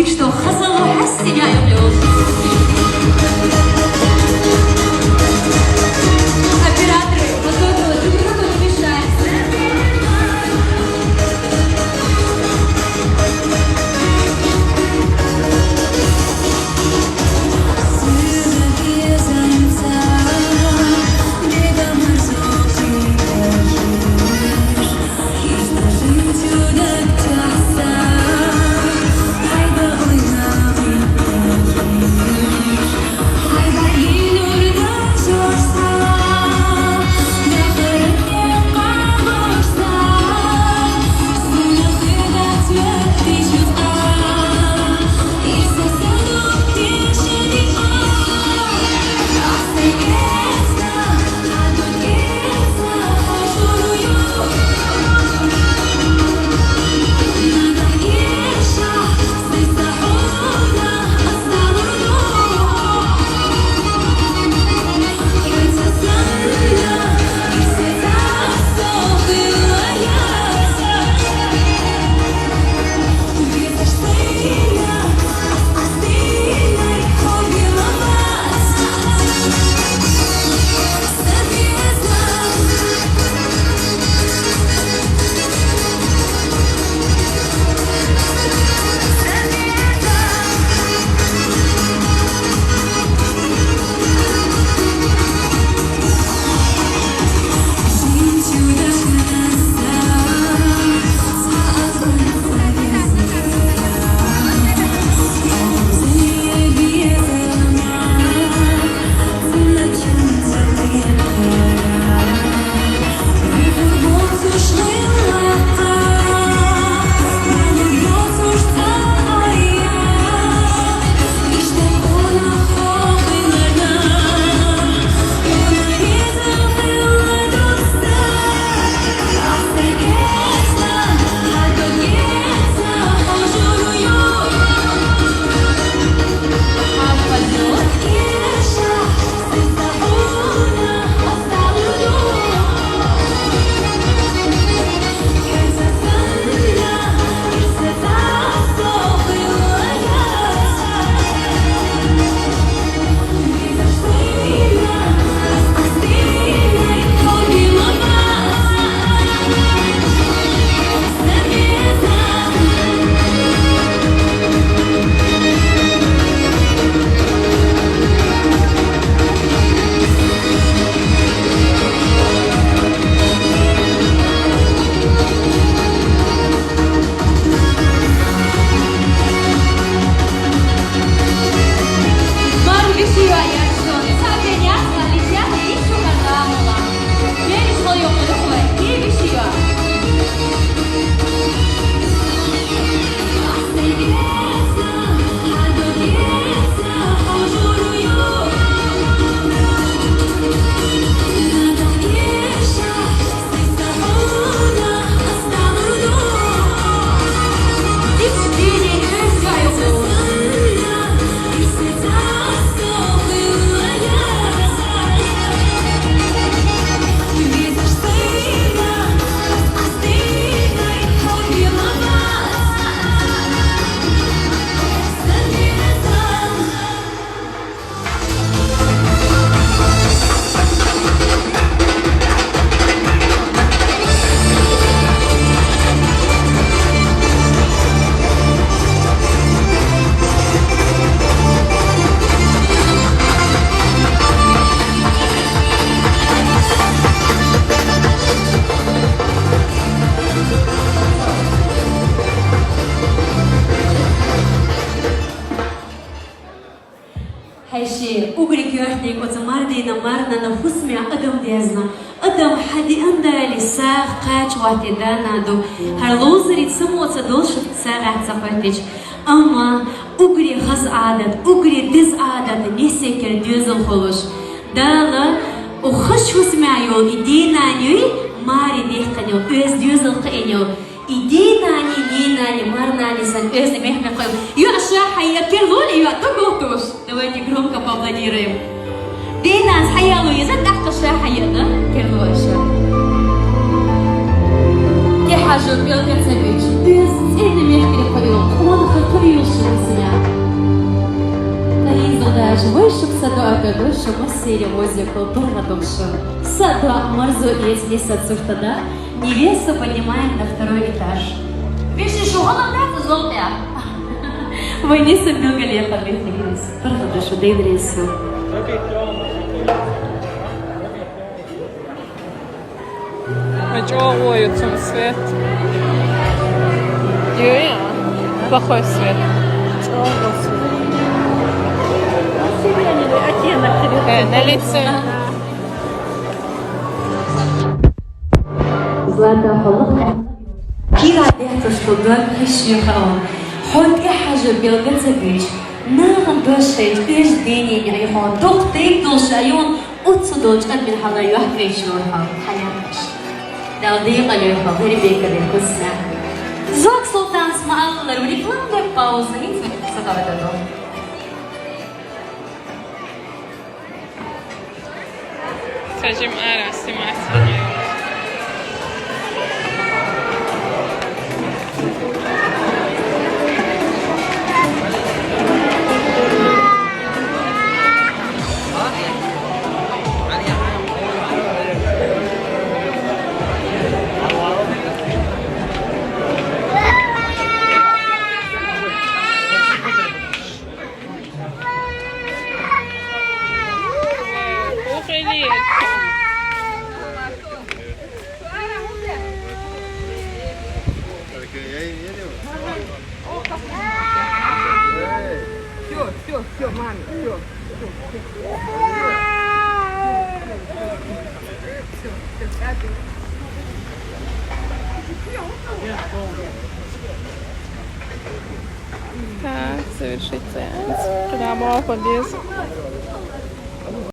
тик что хазалу хастиня юблю. Операторы, готовы, друг другу не мешать. Hayşi, ugri köyhnek otu mardina marna na husmia adam dezna. Adam hadi andali sağ kaç vahtedana do. Her lozarit samotsa dolşut sağat sapatiç. Ama ugri haz adat, ugri diz adat neseker düzül holuş. Dala o hoş husmia yol idinanyoy mari dehkanyo öz düzül kıenyo. İdinani ninani марнани сан özne mehme koyum. Yo aşağı hayya kerloli yo togoltuş. Давайте громко поаплодируем. Динас hayya Луиза так aşağı hayya da kerlo aşağı. حاجة بيلقى تبيج بس إني ميحكي لقريو وانا خلقريو شمسنا Таїзда даж вийшов саду акадошу масиря возле колтурна докшу. Саду марзу есть месяц тогда. Невесту поднимаем на второй этаж. Видишь, что он опять золотая. Войне сабил галеха дыхнись. Парадошу дейдресу. А чего ловится свет? Юрий? Плохой свет. На лице. Злата холодная. Кира бехта что дан хищихан. Хоть и حاجة بيلقى تبيج. ناغم دوشتيج إيش ديني يعني هون دكتيك دوش أيون أتصدوج قد من حلا يوحكي شورها حياتش. دالديق اليوم غير بيكر الكسنة. زوج سلطان اسمع الله ولي كلام ده باوز نيت ستارة ده. Скажем, Ара, снимать. Все, маме, все. Так, завершить сеанс. Прямо в подъезд.